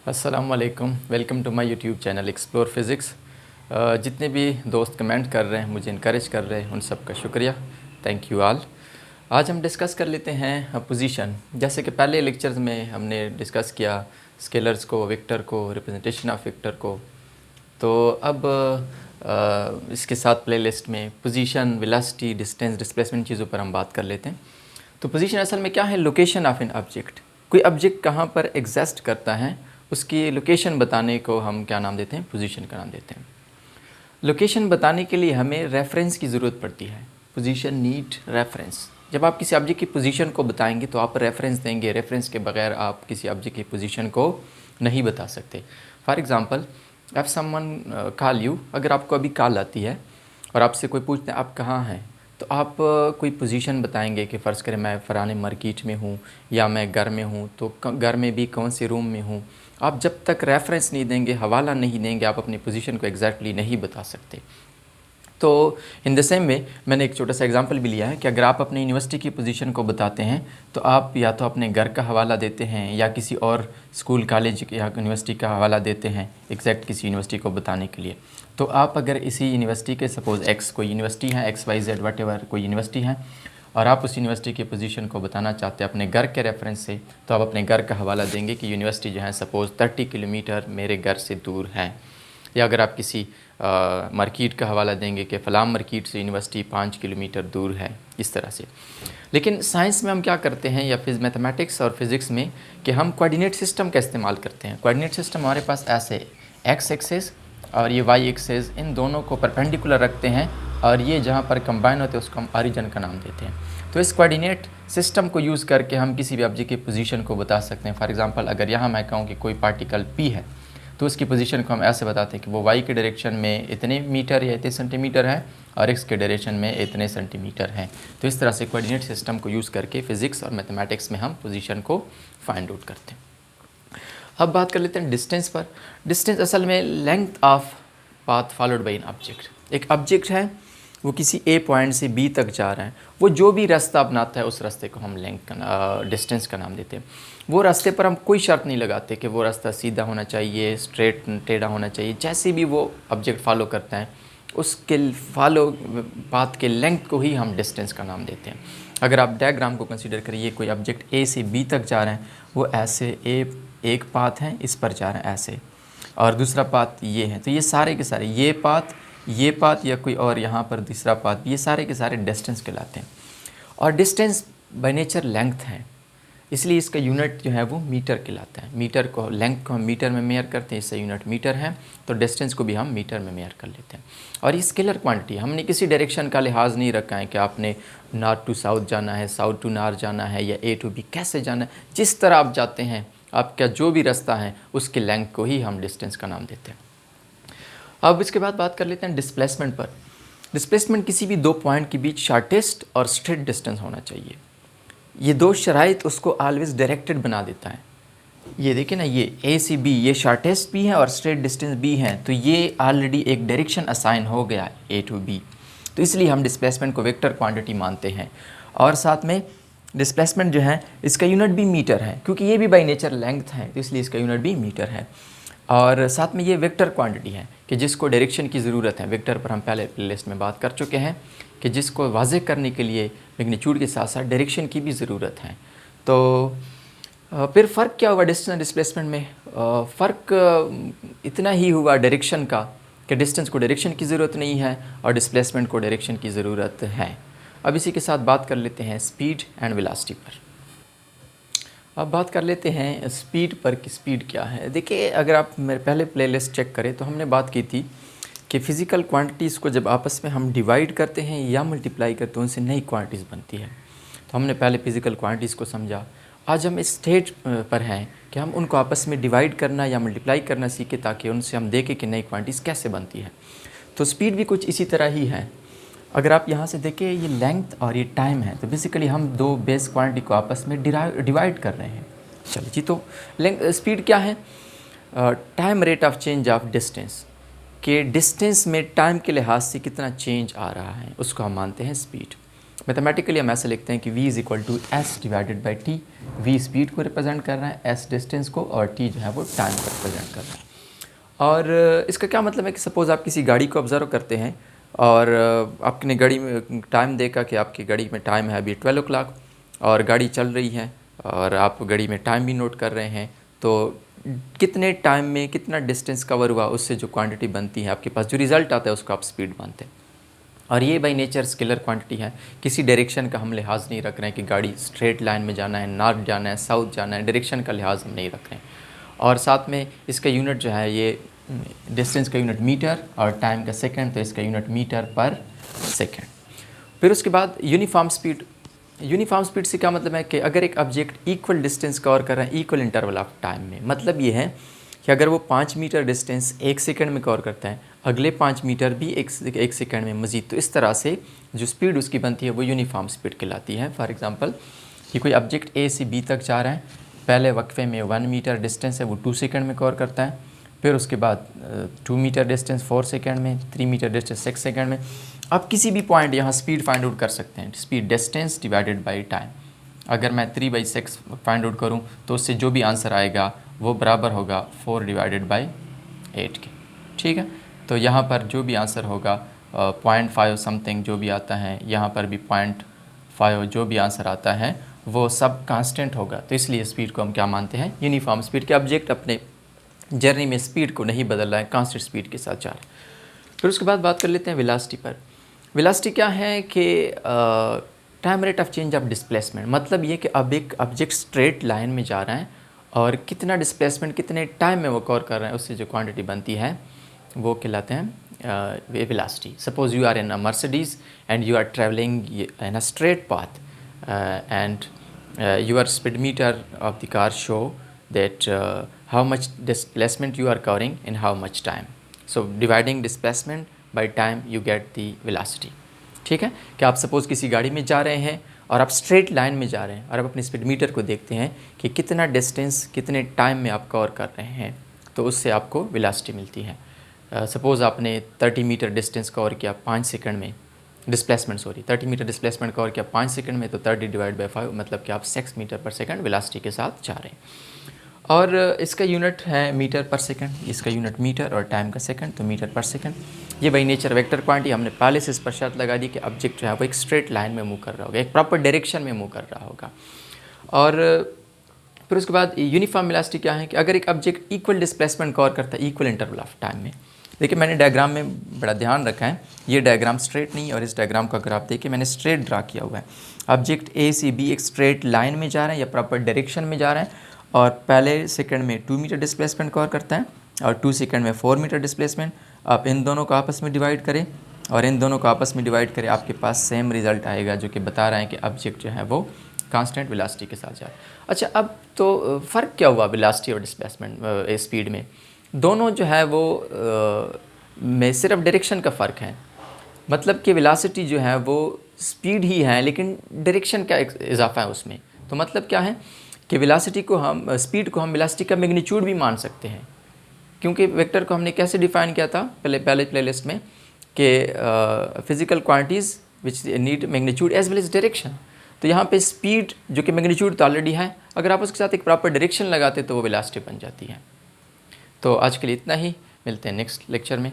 अस्सलाम वालेकुम, welcome to my YouTube channel explore physics. जितने भी दोस्त कमेंट कर रहे हैं, मुझे इनकरेज कर रहे हैं, उन सब का शुक्रिया, थैंक यू ऑल। आज हम डिस्कस कर लेते हैं पोजीशन। जैसे कि पहले लेक्चर्स में हमने डिस्कस किया स्केलर्स को, वेक्टर को, रिप्रेजेंटेशन ऑफ वेक्टर को। तो अब इसके साथ प्लेलिस्ट में पोजीशन, वेलोसिटी, डिस्टेंस, डिस्प्लेसमेंट चीज़ों पर हम बात कर लेते हैं। तो पोजीशन असल में क्या है? Location of an object. कोई ऑब्जेक्ट कहाँ पर एग्जिस्ट करता है, उसकी लोकेशन बताने को हम क्या नाम देते हैं? पोजीशन का नाम देते हैं। लोकेशन बताने के लिए हमें रेफरेंस की ज़रूरत पड़ती है। Position need reference. जब आप किसी ऑब्जेक्ट की पोजीशन को बताएंगे तो आप रेफरेंस देंगे। रेफरेंस के बगैर आप किसी ऑब्जेक्ट की पोजीशन को नहीं बता सकते। For example, if someone call you, अगर आपको अभी कॉल आती है और आपसे कोई पूछते हैं आप कहाँ हैं, तो आप कोई पोजीशन बताएंगे कि फ़र्ज़ करें मैं फ़लाने मार्केट में हूँ या मैं घर में हूँ, तो घर में भी कौन से रूम में हूँ। आप जब तक रेफरेंस नहीं देंगे, हवाला नहीं देंगे, आप अपनी पोजीशन को एग्जैक्टली नहीं बता सकते। तो इन द सेम वे मैंने एक छोटा सा एग्जांपल भी लिया है कि अगर आप अपनी यूनिवर्सिटी की पोजीशन को बताते हैं तो आप या तो अपने घर का हवाला देते हैं या किसी और स्कूल, कॉलेज या यूनिवर्सिटी का हवाला देते हैं एग्जैक्ट किसी यूनिवर्सिटी को बताने के लिए। तो आप अगर इसी यूनिवर्सिटी के सपोज़ एक्स कोई यूनिवर्सिटी है, XYZ वटेवर कोई यूनिवर्सिटी है, और आप उस यूनिवर्सिटी की पोजीशन को बताना चाहते हैं अपने घर के रेफरेंस से, तो आप अपने घर का हवाला देंगे कि यूनिवर्सिटी जो है सपोज़ 30 किलोमीटर मेरे घर से दूर है। या अगर आप किसी मार्केट का हवाला देंगे कि फ़लाँ मार्केट से यूनिवर्सिटी 5 किलोमीटर दूर है, इस तरह से। लेकिन साइंस में हम क्या करते हैं, या फिर मैथमेटिक्स और फिज़िक्स में, कि हम कोऑर्डिनेट सिस्टम का इस्तेमाल करते हैं। कोऑर्डिनेट सिस्टम हमारे पास ऐसे एक्स एक्सेस और ये वाई एक्सेस, इन दोनों को परपेंडिकुलर रखते हैं और ये जहाँ पर कंबाइन होते हैं उसको हम ओरिजिन का नाम देते हैं। तो इस कोऑर्डिनेट सिस्टम को यूज़ करके हम किसी भी ऑब्जेक्ट की पोजीशन को बता सकते हैं। फॉर एग्जांपल, अगर यहाँ मैं कहूँ कि कोई पार्टिकल P है, तो उसकी पोजीशन को हम ऐसे बताते हैं कि वो y के डायरेक्शन में इतने मीटर या इतने सेंटीमीटर है और x के डायरेक्शन में इतने सेंटीमीटर है। तो इस तरह से कोऑर्डिनेट सिस्टम को यूज़ करके फ़िज़िक्स और मैथमेटिक्स में हम पोजीशन को फाइंड आउट करते हैं। अब बात कर लेते हैं डिस्टेंस पर। डिस्टेंस असल में length of path followed by an object. एक ऑब्जेक्ट है, वो किसी A पॉइंट से B तक जा रहा है, वो जो भी रास्ता अपनाता है उस रास्ते को हम लेंथ का डिस्टेंस का नाम देते हैं। वो रास्ते पर हम कोई शर्त नहीं लगाते कि वो रास्ता सीधा होना चाहिए, स्ट्रेट टेढ़ा होना चाहिए। जैसे भी वो ऑब्जेक्ट फॉलो करता है उसके फॉलो पाथ के लेंथ को ही हम डिस्टेंस का नाम देते हैं। अगर आप डायग्राम को कंसीडर करिए, कोई ऑब्जेक्ट A से B तक जा रहे हैं, वो ऐसे एक पाथ है, इस पर जा रहे हैं ऐसे, और दूसरा पाथ ये है, तो ये सारे के सारे ये पाथ या कोई और यहाँ पर दूसरा पाथ, ये सारे के सारे डिस्टेंस कहलाते हैं। और डिस्टेंस बाय नेचर लेंथ है, इसलिए इसका यूनिट जो है वो मीटर कहलाता है। मीटर को, लेंथ को हम मीटर में मेयर करते हैं, इससे यूनिट मीटर है, तो डिस्टेंस को भी हम मीटर में मेयर कर लेते हैं। और ये स्केलर क्वांटिटी, हमने किसी डायरेक्शन का लिहाज नहीं रखा है कि आपने नॉर्थ टू साउथ जाना है, साउथ टू नॉर्थ जाना है, या A टू B कैसे जाना है। जिस तरह आप जाते हैं, आपका जो भी रास्ता है उसके लेंथ को ही हम डिस्टेंस का नाम देते हैं। अब इसके बाद बात कर लेते हैं डिस्प्लेसमेंट पर। डिस्प्लेसमेंट किसी भी दो पॉइंट के बीच शॉर्टेस्ट और स्ट्रेट डिस्टेंस होना चाहिए। ये दो शराइत उसको ऑलवेज डायरेक्टेड बना देता है। ये देखिए ना, ये A से B, ये शॉर्टेस्ट भी है और स्ट्रेट डिस्टेंस भी है, तो ये ऑलरेडी एक डायरेक्शन असाइन हो गया A टू B। तो इसलिए हम डिस्प्लेसमेंट को वेक्टर क्वांटिटी मानते हैं। और साथ में डिस्प्लेसमेंट जो है इसका यूनिट भी मीटर है, क्योंकि ये भी बाई नेचर लेंथ है, तो इसलिए इसका यूनिट भी मीटर है। और साथ में ये वेक्टर क्वांटिटी है कि जिसको डायरेक्शन की ज़रूरत है। वेक्टर पर हम पहले प्लेलिस्ट में बात कर चुके हैं कि जिसको वाज़े करने के लिए मैग्नीट्यूड के साथ साथ डायरेक्शन की भी ज़रूरत है। तो फिर फ़र्क क्या हुआ डिस्टेंस और डिस्प्लेसमेंट में? फ़र्क इतना ही हुआ डायरेक्शन का कि डिस्टेंस को डायरेक्शन की ज़रूरत नहीं है और डिस्प्लेसमेंट को डायरेक्शन की ज़रूरत है। अब इसी के साथ बात कर लेते हैं स्पीड एंड वेलोसिटी पर। अब बात कर लेते हैं स्पीड पर कि स्पीड क्या है। देखिए, अगर आप मेरे पहले प्लेलिस्ट चेक करें तो हमने बात की थी कि फ़िज़िकल क्वांटिटीज़ को जब आपस में हम डिवाइड करते हैं या मल्टीप्लाई करते हैं, उनसे नई क्वांटिटीज़ बनती है। तो हमने पहले फ़िज़िकल क्वांटिटीज़ को समझा। आज हम इस स्टेज पर हैं कि हम उनको आपस में डिवाइड करना या मल्टीप्लाई करना सीखें, ताकि उनसे हम देखें कि नई क्वांटिटीज़ कैसे बनती है। तो स्पीड भी कुछ इसी तरह ही है। अगर आप यहाँ से देखें, ये लेंथ और ये टाइम है, तो बेसिकली हम दो बेस क्वांटिटी को आपस में डिवाइड कर रहे हैं। चलिए जी, तो स्पीड क्या है? Time rate of change of distance, के डिस्टेंस में टाइम के लिहाज से कितना चेंज आ रहा है, उसको हम मानते हैं स्पीड। मैथमेटिकली हम ऐसे लिखते हैं कि v = s/t, v स्पीड को रिप्रेजेंट कर रहा है, s डिस्टेंस को, और t जो है वो टाइम को रिप्रेजेंट कर रहा है। और इसका क्या मतलब है कि सपोज़ आप किसी गाड़ी को ऑब्ज़र्व करते हैं और आपने गाड़ी में टाइम देखा कि आपकी गाड़ी में टाइम है अभी 12 o'clock और गाड़ी चल रही है और आप गाड़ी में टाइम भी नोट कर रहे हैं, तो कितने टाइम में कितना डिस्टेंस कवर हुआ उससे जो क्वांटिटी बनती है आपके पास, जो रिज़ल्ट आता है उसको आप स्पीड मानते हैं। और ये बाई नेचर स्केलर क्वांटिटी है, किसी डायरेक्शन का हम लिहाज नहीं रख रहे हैं कि गाड़ी स्ट्रेट लाइन में जाना है, नॉर्थ जाना है, साउथ जाना है, डायरेक्शन का लिहाज हम नहीं रख रहे हैं। और साथ में इसका यूनिट जो है ये डिस्टेंस का यूनिट मीटर और टाइम का सेकंड, तो इसका यूनिट मीटर पर सेकंड। फिर उसके बाद यूनिफॉर्म स्पीड। यूनिफॉर्म स्पीड से क्या मतलब है कि अगर एक ऑब्जेक्ट इक्वल डिस्टेंस कवर कर रहा है इक्वल इंटरवल ऑफ टाइम में, मतलब ये है कि अगर वो 5 मीटर डिस्टेंस 1 सेकंड में कवर करता है, अगले 5 मीटर भी एक सेकंड में मज़ीद, तो इस तरह से जो स्पीड उसकी बनती है वो यूनिफॉर्म स्पीड कहलाती है। फॉर एग्जांपल कि कोई ऑब्जेक्ट ए से बी तक जा रहा है, पहले वक्फे में 1 मीटर डिस्टेंस है वो 2 सेकंड में कवर करता है, फिर उसके बाद 2 मीटर डिस्टेंस 4 सेकंड में, 3 मीटर डिस्टेंस 6 सेकंड में। आप किसी भी पॉइंट यहाँ स्पीड फाइंड आउट कर सकते हैं, speed distance divided by time. अगर मैं 3/6 फाइंड आउट करूँ तो उससे जो भी आंसर आएगा वो बराबर होगा 4 डिवाइडेड बाई 8 के। ठीक है, तो यहाँ पर जो भी आंसर होगा 0.5 समथिंग जो भी आता है, यहाँ पर भी 0.5 जो भी आंसर आता है वो सब कांस्टेंट होगा। तो इसलिए स्पीड को हम क्या मानते हैं, यूनिफॉर्म स्पीड के ऑब्जेक्ट अपने जर्नी में स्पीड को नहीं बदल रहा है, कांस्टेंट स्पीड के साथ जा रहा है। फिर उसके बाद बात कर लेते हैं वेलोसिटी पर। वेलोसिटी क्या है कि time rate of change of displacement, मतलब ये कि अब एक ऑब्जेक्ट स्ट्रेट लाइन में जा रहा है और कितना डिस्प्लेसमेंट कितने टाइम में वो कवर कर रहे हैं उससे जो क्वांटिटी बनती है वो कहलाते हैं velocity. Suppose you are in a Mercedes and you are travelling in a straight path and your speed meter of the car show that how much displacement you are covering in how much time. So dividing displacement by time you get the velocity. ठीक है, कि आप suppose किसी गाड़ी में जा रहे हैं और आप स्ट्रेट लाइन में जा रहे हैं और आप अपने स्पीड मीटर को देखते हैं कि कितना डिस्टेंस कितने टाइम में आप कवर कर रहे हैं, तो उससे आपको वेलोसिटी मिलती है। सपोज़ आपने 30 मीटर डिस्टेंस कवर किया 5 सेकंड में, डिस्प्लेसमेंट 30 मीटर डिस्प्लेसमेंट कवर किया 5 सेकंड में, तो 30 डिवाइड बाई 5 मतलब कि आप 6 मीटर पर सेकंड वेलोसिटी के साथ जा रहे हैं। और इसका यूनिट है मीटर पर सेकंड, इसका यूनिट मीटर और टाइम का सेकंड, तो मीटर पर सेकंड। ये बाई नेचर वेक्टर क्वांटिटी, हमने पहले से इस पर शर्त लगा दी कि ऑब्जेक्ट जो है वो एक स्ट्रेट लाइन में मूव कर रहा होगा, एक प्रॉपर डायरेक्शन में मूव कर रहा होगा। और फिर उसके बाद यूनिफॉर्म वेलोसिटी क्या है कि अगर एक ऑब्जेक्ट इक्वल डिस्प्लेसमेंट कवर करता है इक्वल इंटरवल ऑफ टाइम में। देखिए मैंने डायग्राम में बड़ा ध्यान रखा है, ये डायग्राम स्ट्रेट नहीं, और इस डायग्राम को अगर आप देखिए मैंने स्ट्रेट ड्रा किया हुआ है। ऑब्जेक्ट ए से बी एक स्ट्रेट लाइन में जा रहा है या प्रॉपर डायरेक्शन में जा रहा है, और पहले सेकंड में 2 मीटर डिस्प्लेसमेंट कवर करता है और 2 सेकंड में 4 मीटर डिस्प्लेसमेंट। आप इन दोनों को आपस में डिवाइड करें और इन दोनों को आपस में डिवाइड करें, आपके पास सेम रिज़ल्ट आएगा जो कि बता रहा है कि ऑब्जेक्ट जो है वो कांस्टेंट वेलोसिटी के साथ जा रहा है। अच्छा, अब तो फ़र्क क्या हुआ वेलोसिटी और डिस्प्लेसमेंट स्पीड में? दोनों जो है वो में सिर्फ डायरेक्शन का फ़र्क है, मतलब कि वेलोसिटी जो है वो स्पीड ही है लेकिन डायरेक्शन का इजाफा है उसमें। तो मतलब क्या है कि वेलोसिटी को हम स्पीड को हम वेलोसिटी का मैग्नीट्यूड भी मान सकते हैं, क्योंकि वेक्टर को हमने कैसे डिफ़ाइन किया था पहले प्लेलिस्ट में कि physical quantities which need magnitude as well as direction. तो यहाँ पे स्पीड जो कि मैग्नीट्यूड तो ऑलरेडी है, अगर आप उसके साथ एक प्रॉपर डायरेक्शन लगाते तो वो वेलोसिटी बन जाती है। तो आज के लिए इतना ही, मिलते हैं नेक्स्ट लेक्चर में।